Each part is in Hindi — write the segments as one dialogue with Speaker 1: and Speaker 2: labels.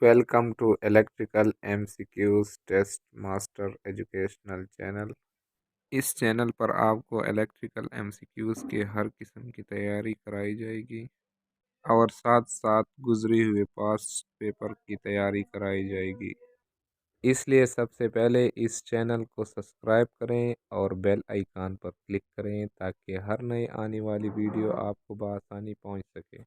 Speaker 1: Welcome to electrical MCQs test master educational channel. इस चैनल पर आपको इलेक्ट्रिकल एमसीक्यूज के हर किस्म की तैयारी कराई जाएगी और साथ साथ गुजरे हुए पास्ट पेपर की तैयारी कराई जाएगी। इसलिए सबसे पहले इस चैनल को सब्सक्राइब करें और बेल आइकन पर क्लिक करें ताकि हर नए आने वाली वीडियो आपको बआसानी पहुंच सके।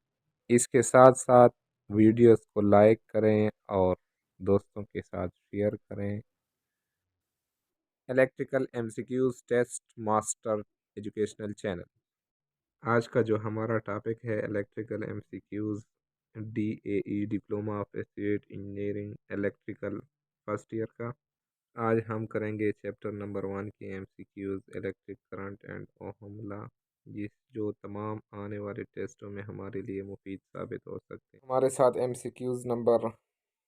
Speaker 1: इसके साथ साथ वीडियोस को लाइक करें और दोस्तों के साथ शेयर करें। Electrical MCQs test master educational channel. आज का जो हमारा टॉपिक है electrical MCQs DAE diploma of associate engineering electrical first year का। आज हम करेंगे चैप्टर नंबर 1 के MCQs electric current and Ohm law, जिस जो तमाम आने वाले टेस्टों में हमारे लिए मुफीद साबित हो सकते हैं। हमारे साथ एमसीक्यूज नंबर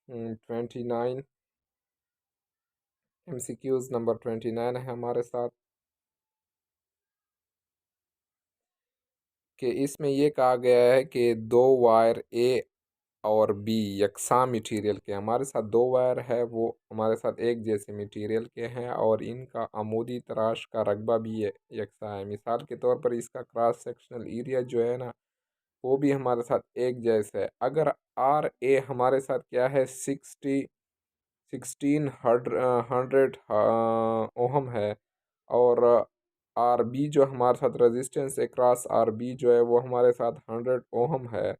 Speaker 1: 29 एमसीक्यूज नंबर 29 है हमारे साथ कि इसमें ये कहा गया है कि दो वायर ए और बी यकसा मटेरियल के, हमारे साथ दो वायर है वो हमारे साथ एक जैसे मटेरियल के हैं और इनका अमूदी तराश का रकबा भी यकसा है। मिसाल के तौर पर इसका क्रॉस सेक्शनल एरिया जो है ना वो भी हमारे साथ एक जैसा है। अगर आर ए हमारे साथ क्या है 1600 ओहम है और आर बी जो हमारे साथ रेजिस्टेंस अक्रॉस आर बी जो है वो हमारे साथ 100 ओहम है,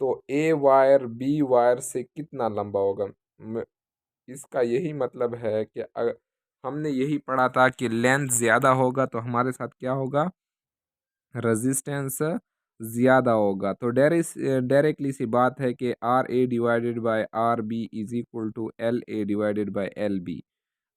Speaker 1: तो ए वायर बी वायर से कितना लंबा होगा। इसका यही मतलब है कि हमने यही पढ़ा था कि लेंथ ज़्यादा होगा तो हमारे साथ क्या होगा, रेजिस्टेंस ज़्यादा होगा। तो डायरेक्टली सी बात है कि R A divided by R B is equal to L A divided by L B.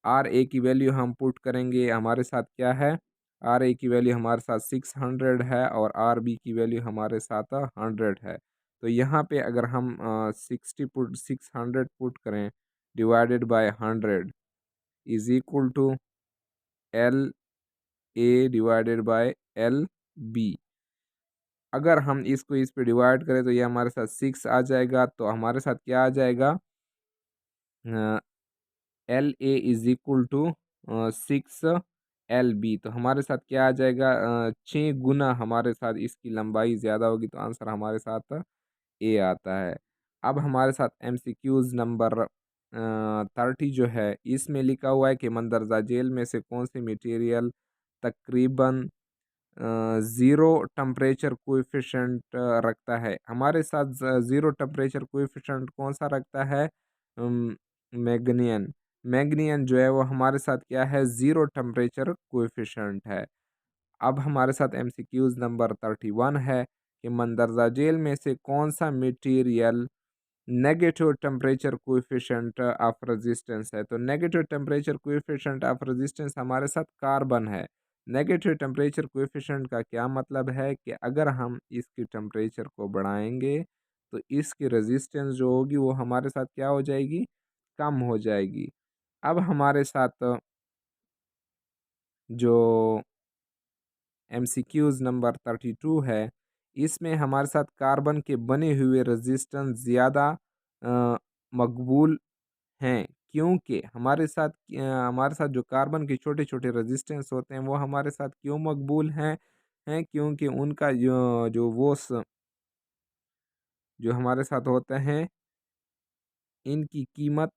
Speaker 1: R A की वैल्यू हम पुट करेंगे, हमारे साथ क्या है, आर ए की वैल्यू हमारे साथ 600 है और आर बी की वैल्यू हमारे साथ 100 है। तो यहाँ पे अगर हम 600 पुट करें divided by 100 is equal to L A divided by L B. अगर हम इसको इस पे डिवाइड करें तो ये हमारे साथ 6 आ जाएगा, तो हमारे साथ क्या आ जाएगा, L A is equal to 6 LB। तो हमारे साथ क्या आ जाएगा, 6 गुना हमारे साथ इसकी लंबाई ज़्यादा होगी, तो आंसर हमारे साथ ए आता है। अब हमारे साथ MCQs नंबर 30 जो है इसमें लिखा हुआ है कि मंदरजा जेल में से कौन सी मटेरियल तकरीबन ज़ीरो टेम्परेचर कोएफिशिएंट रखता है। हमारे साथ ज़ीरो टेम्परेचर कोएफिशिएंट कौन सा रखता है, मैग्नीशियम। मैग्नीशियम जो है वो हमारे साथ क्या है, ज़ीरो टेम्परेचर कोएफिशिएंट है। अब हमारे साथ MCQs नंबर 31 है कि मंदरजा जेल में से कौन सा material negative temperature coefficient of resistance है। तो negative temperature coefficient of resistance हमारे साथ कार्बन है। नेगेटिव टेम्परेचर कोएफिशिएंट का क्या मतलब है कि अगर हम इसकी टेम्परेचर को बढ़ाएंगे तो इसकी रेजिस्टेंस जो होगी वो हमारे साथ क्या हो जाएगी, कम हो जाएगी। अब हमारे साथ जो MCQs नंबर 32 है इसमें हमारे साथ कार्बन के बने हुए रेजिस्टेंस ज़्यादा मकबूल हैं, क्योंकि हमारे साथ जो कार्बन के छोटे छोटे रेजिस्टेंस होते हैं वो हमारे साथ क्यों मकबूल हैं क्योंकि उनका जो हमारे साथ होते हैं इनकी कीमत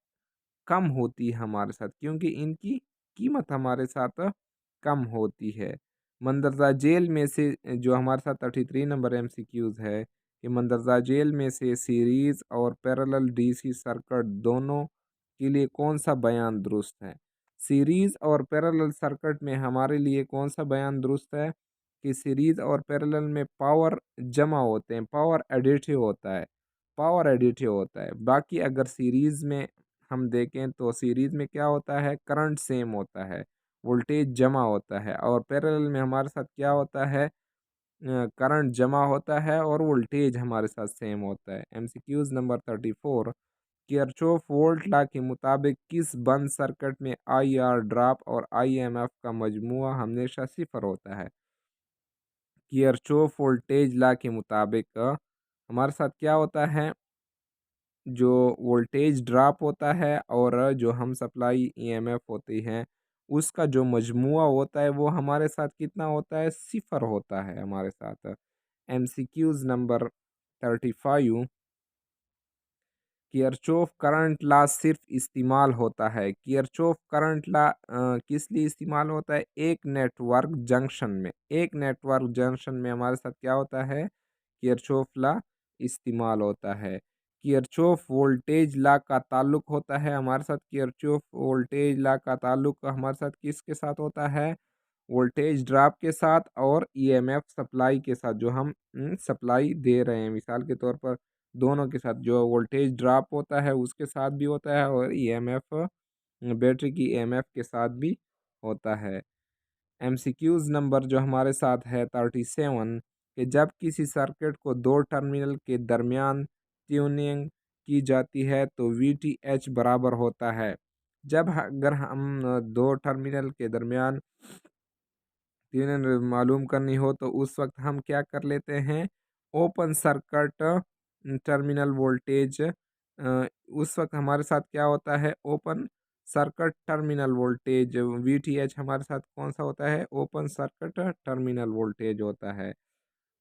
Speaker 1: कम होती है हमारे साथ, क्योंकि इनकी कीमत हमारे साथ कम होती है। मंदरजा जेल में से जो हमारे साथ 33 नंबर MCQs है कि मंदरजा जेल में से सीरीज और पैरेलल DC सर्किट दोनों के लिए कौन सा बयान दुरुस्त है। सीरीज और पैरेलल सर्किट में हमारे लिए कौन सा बयान दुरुस्त है कि सीरीज और पैरेलल में पावर जमा होते हैं, पावर एडिटिव होता है। बाकी अगर सीरीज में हम देखें तो सीरीज में क्या होता है, करंट सेम होता है, वोल्टेज जमा होता है, और पैरेलल में हमारे साथ क्या होता है, करंट जमा होता है और वोल्टेज हमारे साथ सेम होता है। MCQs number 34 Kirchhoff volt law के मुताबिक किस बंद सर्किट में IR ड्रॉप और IMF का मजमूआ हमेशा सिफर होता है। किरचॉफ वोल्टेज लॉ के मुताबिक हमारे साथ क्या होता है, जो वोल्टेज ड्रॉप होता है और जो हम सप्लाई ईएमएफ होती है उसका जो मजमुआ होता है वो हमारे साथ कितना होता है, सिफर होता है हमारे साथ। MCQs number 35। Kirchhoff current law सिर्फ इस्तेमाल होता है, किरचॉफ करंट लॉ किस लिए इस्तेमाल होता है, एक नेटवर्क जंक्शन में, एक नेटवर्क जंक्शन में हमारे साथ क्या होता है, किरचॉफ लॉ इस्तेमाल होता है। किरचॉफ वोल्टेज लॉ का ताल्लुक होता है हमारे साथ, किरचॉफ वोल्टेज लॉ का ताल्लुक हमारे साथ किसके साथ होता है, वोल्टेज ड्रॉप के साथ और ईएमएफ सप्लाई के साथ, जो हम सप्लाई दे रहे हैं मिसाल के तौर पर दोनों के साथ, जो वोल्टेज ड्रॉप होता है उसके साथ भी होता है और ईएमएफ बैटरी की ईएमएफ के साथ भी होता है। एमसीक्यूज नंबर जो हमारे साथ है 37, कि जब किसी सर्किट को दो टर्मिनल के दरमियान ट्यूनिंग की जाती है तो वीटीएच बराबर होता है। जब अगर हम दो टर्मिनल के दरमियान ट्यूनिंग मालूम करनी हो तो उस वक्त हम क्या कर लेते हैं, ओपन सर्किट टर्मिनल वोल्टेज, उस वक्त हमारे साथ क्या होता है, open circuit terminal voltage VTH हमारे साथ कौन सा होता है, ओपन सर्किट टर्मिनल वोल्टेज होता है।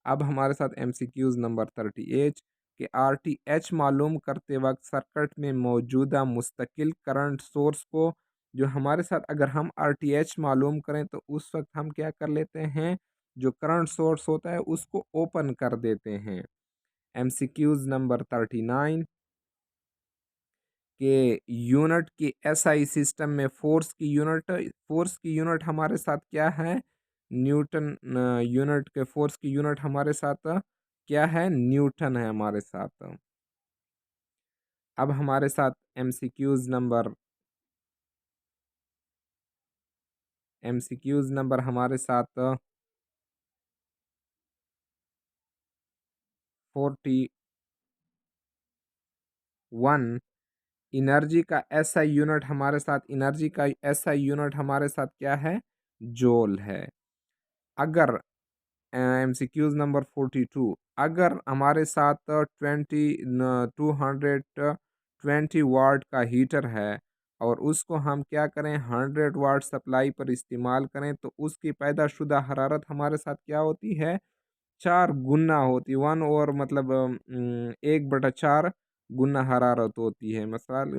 Speaker 1: अब हमारे साथ एमसीक्यूज नंबर 38, कि आरटीएच मालूम करते वक्त सर्किट में मौजूदा मुस्तकिल करंट सोर्स को, जो हमारे साथ अगर हम आरटीएच मालूम करें तो उस वक्त हम क्या कर लेते हैं, जो करंट सोर्स होता है उसको ओपन कर देते हैं। एमसीक्यूज नंबर 39, के यूनिट की एसआई सिस्टम में फोर्स की यूनिट हमारे साथ क्या है, न्यूटन। यूनिट के फोर्स की यूनिट हमारे साथ क्या है, न्यूटन है हमारे साथ। अब हमारे साथ एमसीक्यूज नंबर हमारे साथ 41, एनर्जी का एसआई यूनिट हमारे साथ, एनर्जी का एसआई यूनिट हमारे साथ क्या है, जूल है। अगर एमसीक्यूज नंबर 42, अगर हमारे साथ 220 वाट का हीटर है और उसको हम क्या करें, 100 वाट सप्लाई पर इस्तेमाल करें तो उसकी पैदाशुदा हरारत हमारे साथ क्या होती है, 4 गुना होती, 1 और मतलब 1/4 गुना हरारत होती है। मसाल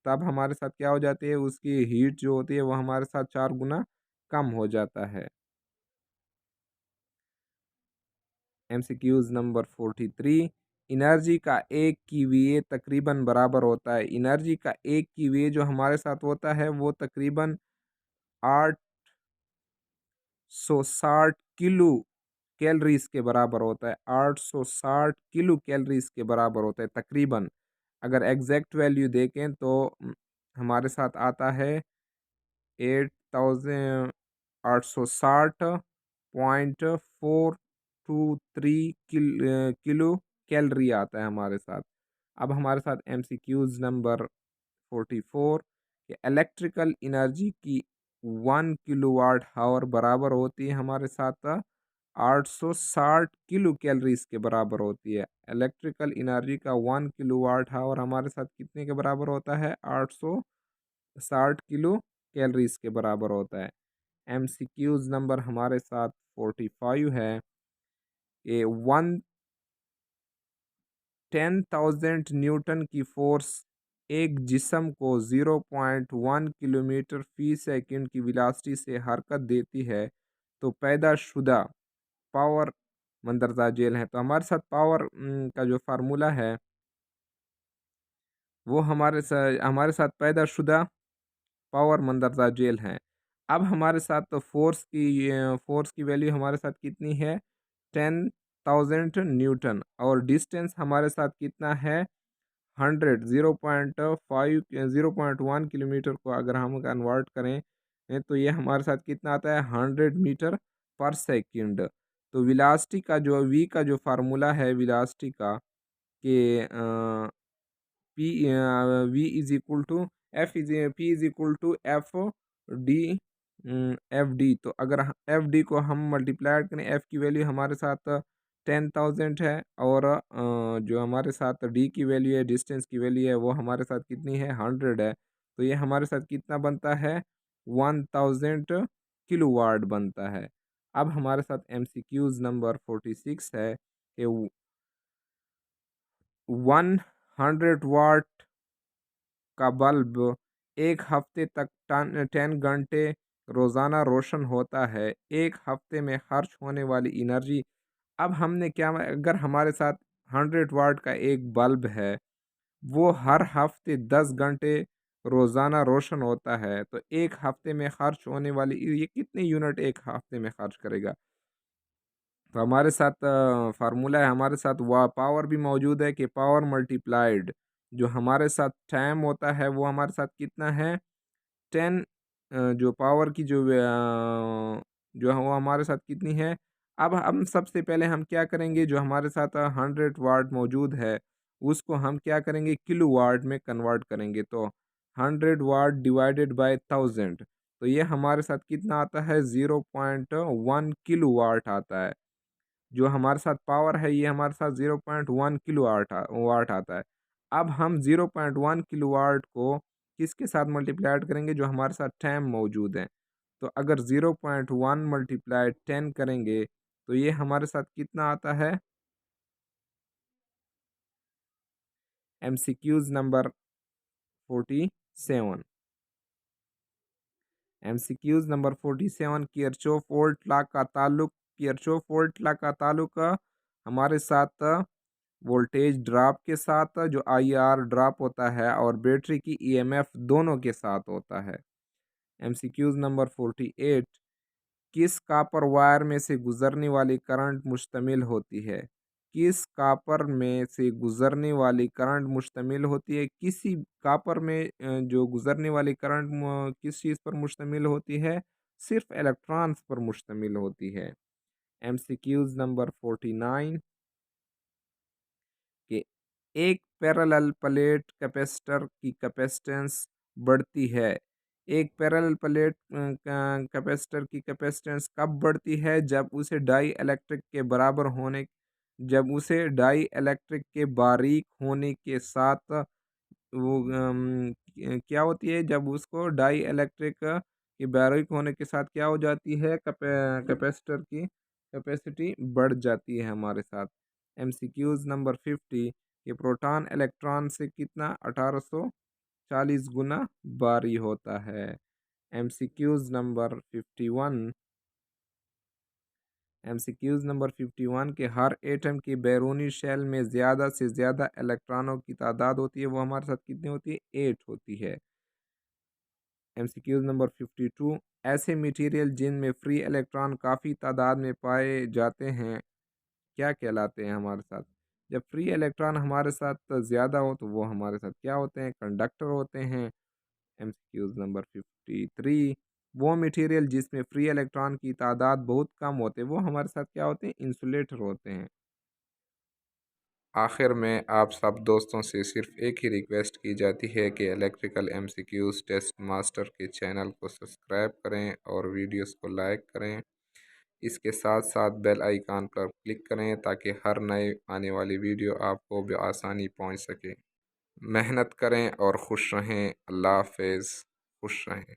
Speaker 1: तब हमारे साथ क्या हो जाती है, उसकी हीट जो होती है वो हमारे साथ 4 गुना कम हो जाता है। एमसीक्यूज नंबर 43, एनर्जी का एक कीवीए तकरीबन बराबर होता है, एनर्जी का एक कीवीए जो हमारे साथ होता है वो तकरीबन 860 किलो कैलोरीज के बराबर होता है, 860 किलो कैलोरीज के बराबर होता है तकरीबन। अगर एग्जैक्ट वैल्यू देखें तो हमारे साथ आता है 8860.423 किलो कैलोरी आता है हमारे साथ। अब हमारे साथ एमसीक्यूज नंबर 44, कि इलेक्ट्रिकल एनर्जी की 1 किलोवाट आवर बराबर होती है हमारे साथ 860 किलो कैलोरीज के बराबर होती है। इलेक्ट्रिकल एनर्जी का 1 किलोवाट आवर हमारे साथ कितने के बराबर होता है, 860 किलो कैलोरीज के बराबर होता है। एमसीक्यूज नंबर हमारे साथ 45 है, ए 10,000 न्यूटन की फोर्स एक जिस्म को 0.1 किलोमीटर फी सेकंड की विलासिटी से हरकत देती है तो पैदाशुदा पावर मंदरजा जेल है। तो हमारे साथ पावर का जो फार्मूला है वो हमारे साथ पैदाशुदा पावर मंदरजा जेल है। अब हमारे साथ तो फोर्स की वैल्यू हमारे साथ कितनी है, 10,000 न्यूटन, और डिस्टेंस हमारे साथ कितना है, 0.1 किलोमीटर को अगर हम कन्वर्ट करें तो ये हमारे साथ कितना आता है, 100 मीटर पर सेकंड। तो विलासिटी का जो वी का जो फार्मूला है विलासिटी का, कि P V is equal to F is P is equal to F D F D. तो अगर एफ डी को हम मल्टीप्लाई करें, एफ की वैल्यू हमारे साथ 10,000 है, और जो हमारे साथ डी की वैल्यू है, डिस्टेंस की वैल्यू है, वो हमारे साथ कितनी है, 100 है। तो ये हमारे साथ कितना बनता है, 1000 किलोवाट बनता है। अब हमारे साथ MCQs नंबर 46 है कि 100 वाट का बल्ब एक हफ्ते तक 10 घंटे रोज़ाना रोशन होता है। एक हफ्ते में खर्च होने वाली एनर्जी। अब हमने क्या, अगर हमारे साथ 100 वाट का एक बल्ब है, वो हर हफ्ते 10 घंटे रोज़ाना रोशन होता है, तो एक हफ्ते में खर्च होने वाली ये कितने यूनिट एक हफ्ते में खर्च करेगा। तो हमारे साथ फार्मूला है, हमारे साथ वह पावर भी मौजूद है कि पावर मल्टीप्लाइड जो हमारे साथ टाइम होता है, वो हमारे साथ कितना है, 10। जो पावर की जो है वो हमारे साथ कितनी है। अब हम सबसे पहले हम क्या करेंगे, जो हमारे साथ 100 वाट मौजूद है, उसको हम क्या करेंगे, किलो वाट में कन्वर्ट करेंगे। तो 100 वाट डिवाइडेड बाय 1000, तो ये हमारे साथ कितना आता है, 0.1 किलो वाट आता है। जो हमारे साथ पावर है, ये हमारे साथ 0.1 किलो वाट आता है। अब हम 0.1 किलोवाट को किसके साथ मल्टीप्लाइड करेंगे, जो हमारे साथ टाइम मौजूद है। तो अगर 0.1 मल्टीप्लाइड 10 करेंगे, तो ये हमारे साथ कितना आता है। MCQs number 47। MCQs number 47, Kirchhoff volt law का ताल्लुक। किरचॉफ वोल्ट लॉ का ताल्लुक हमारे साथ वोल्टेज ड्रॉप के साथ, जो IR ड्रॉप होता है, और बैटरी की EMF दोनों के साथ होता है। MCQs नंबर 48, किस कॉपर वायर में से गुजरने वाली करंट मुश्तमिल होती है। किस कॉपर में से गुजरने वाली करंट मुश्तमिल होती है। किसी कॉपर में जो गुजरने वाली करंट किस चीज़ पर मुश्तमिल होती है, सिर्फ इलेक्ट्रॉन्स पर मुश्तमिल होती है। MCQs नंबर 49, कि एक पैरेलल प्लेट कैपेसिटर की कैपेसिटेंस बढ़ती है। एक पैरेलल प्लेट कैपेसिटर की कैपेसिटेंस कब बढ़ती है, जब उसे डाई इलेक्ट्रिक के बारीक होने के साथ वो क्या होती है, जब उसको डाई इलेक्ट्रिक की बारीक होने के साथ क्या हो जाती है, कैपेसिटर की कैपेसिटी बढ़ जाती है हमारे साथ। MCQs नंबर 50, ये प्रोटॉन इलेक्ट्रॉन से कितना 1840 गुना भारी होता है। MCQs number 51। MCQs नंबर 51 के हर एटम की बैरूनी शेल में ज़्यादा से ज़्यादा इलेक्ट्रॉनों की तादाद होती है, वो हमारे साथ कितनी होती है, 8 होती है। MCQs नंबर 52, ऐसे मटेरियल जिनमें फ्री इलेक्ट्रॉन काफ़ी तादाद में पाए जाते हैं क्या कहलाते हैं हमारे साथ। जब फ्री इलेक्ट्रॉन हमारे साथ ज़्यादा हो, तो वो हमारे साथ क्या होते हैं, कंडक्टर होते हैं। MCQs नंबर 53, वो मटेरियल जिसमें फ्री इलेक्ट्रॉन की तादाद बहुत कम होते हैं, वो हमारे साथ क्या होते हैं, इंसुलेटर होते हैं। आखिर में आप सब दोस्तों से सिर्फ एक ही रिक्वेस्ट की जाती है कि इलेक्ट्रिकल MCQs टेस्ट मास्टर के चैनल को सब्सक्राइब करें और वीडियोस को लाइक करें। इसके साथ साथ बेल आइकन पर क्लिक करें ताकि हर नए आने वाली वीडियो आपको आसानी पहुंच सके। मेहनत करें और खुश रहें। अल्लाह हाफ़िज़। खुश रहें।